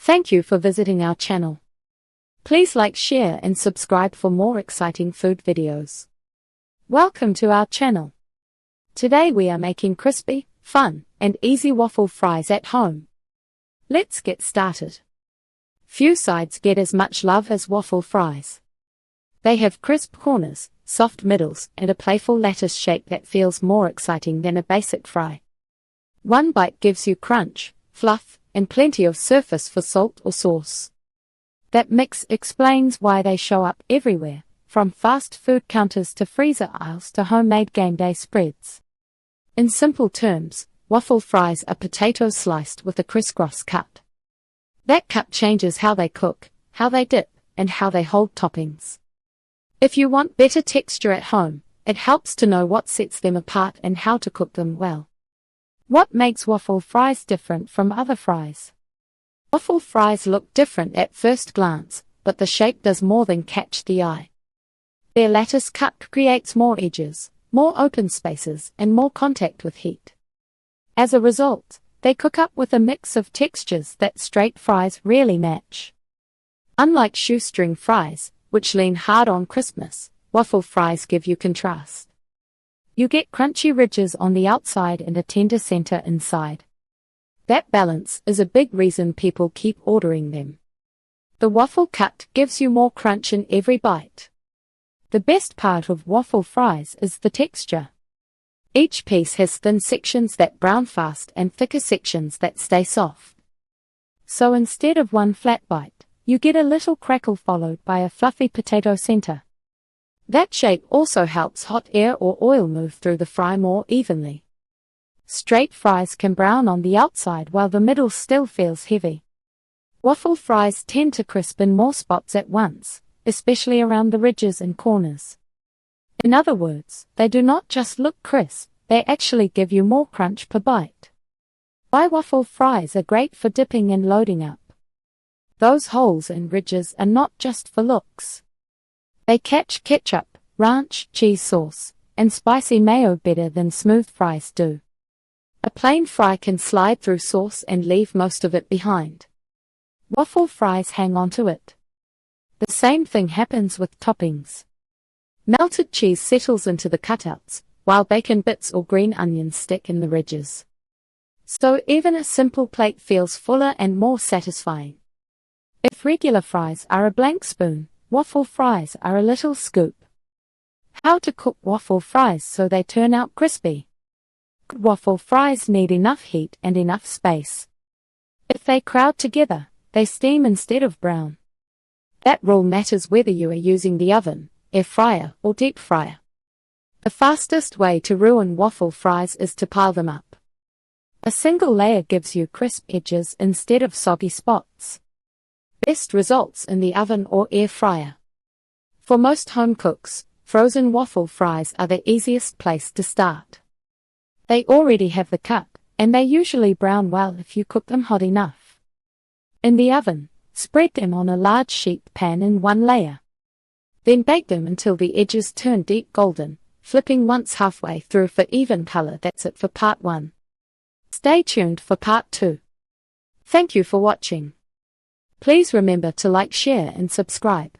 Thank you for visiting our channel. Please like, share and subscribe for more exciting food videos. Welcome to our channel. Today we are making crispy, fun, and easy waffle fries at home. Let's get started. Few sides get as much love as waffle fries. They have crisp corners, soft middles, and a playful lattice shape that feels more exciting than a basic fry. One bite gives you crunch, fluff, and plenty of surface for salt or sauce. That mix explains why they show up everywhere, from fast food counters to freezer aisles to homemade game day spreads. In simple terms, waffle fries are potatoes sliced with a crisscross cut. That cut changes how they cook, how they dip, and how they hold toppings. If you want better texture at home, it helps to know what sets them apart and how to cook them well. What makes waffle fries different from other fries? Waffle fries look different at first glance, but the shape does more than catch the eye. Their lattice cut creates more edges, more open spaces, and more contact with heat. As a result, they cook up with a mix of textures that straight fries rarely match. Unlike shoestring fries, which lean hard on crispness, waffle fries give you contrast. You get crunchy ridges on the outside and a tender center inside. That balance is a big reason people keep ordering them. The waffle cut gives you more crunch in every bite. The best part of waffle fries is the texture. Each piece has thin sections that brown fast and thicker sections that stay soft. So instead of one flat bite, you get a little crackle followed by a fluffy potato center. That shape also helps hot air or oil move through the fry more evenly. Straight fries can brown on the outside while the middle still feels heavy. Waffle fries tend to crisp in more spots at once, especially around the ridges and corners. In other words, they do not just look crisp, they actually give you more crunch per bite. Why waffle fries are great for dipping and loading up. Those holes and ridges are not just for looks. They catch ketchup, ranch, cheese sauce, and spicy mayo better than smooth fries do. A plain fry can slide through sauce and leave most of it behind. Waffle fries hang onto it. The same thing happens with toppings. Melted cheese settles into the cutouts, while bacon bits or green onions stick in the ridges. So even a simple plate feels fuller and more satisfying. If regular fries are a blank spoon, waffle fries are a little scoop. How to cook waffle fries so they turn out crispy? Good waffle fries need enough heat and enough space. If they crowd together, they steam instead of brown. That rule matters whether you are using the oven, air fryer, or deep fryer. The fastest way to ruin waffle fries is to pile them up. A single layer gives you crisp edges instead of soggy spots. Best results in the oven or air fryer. For most home cooks, frozen waffle fries are the easiest place to start. They already have the cut, and they usually brown well if you cook them hot enough. In the oven, spread them on a large sheet pan in one layer. Then bake them until the edges turn deep golden, flipping once halfway through for even color. That's it for part 1. Stay tuned for part 2. Thank you for watching. Please remember to like, share and subscribe.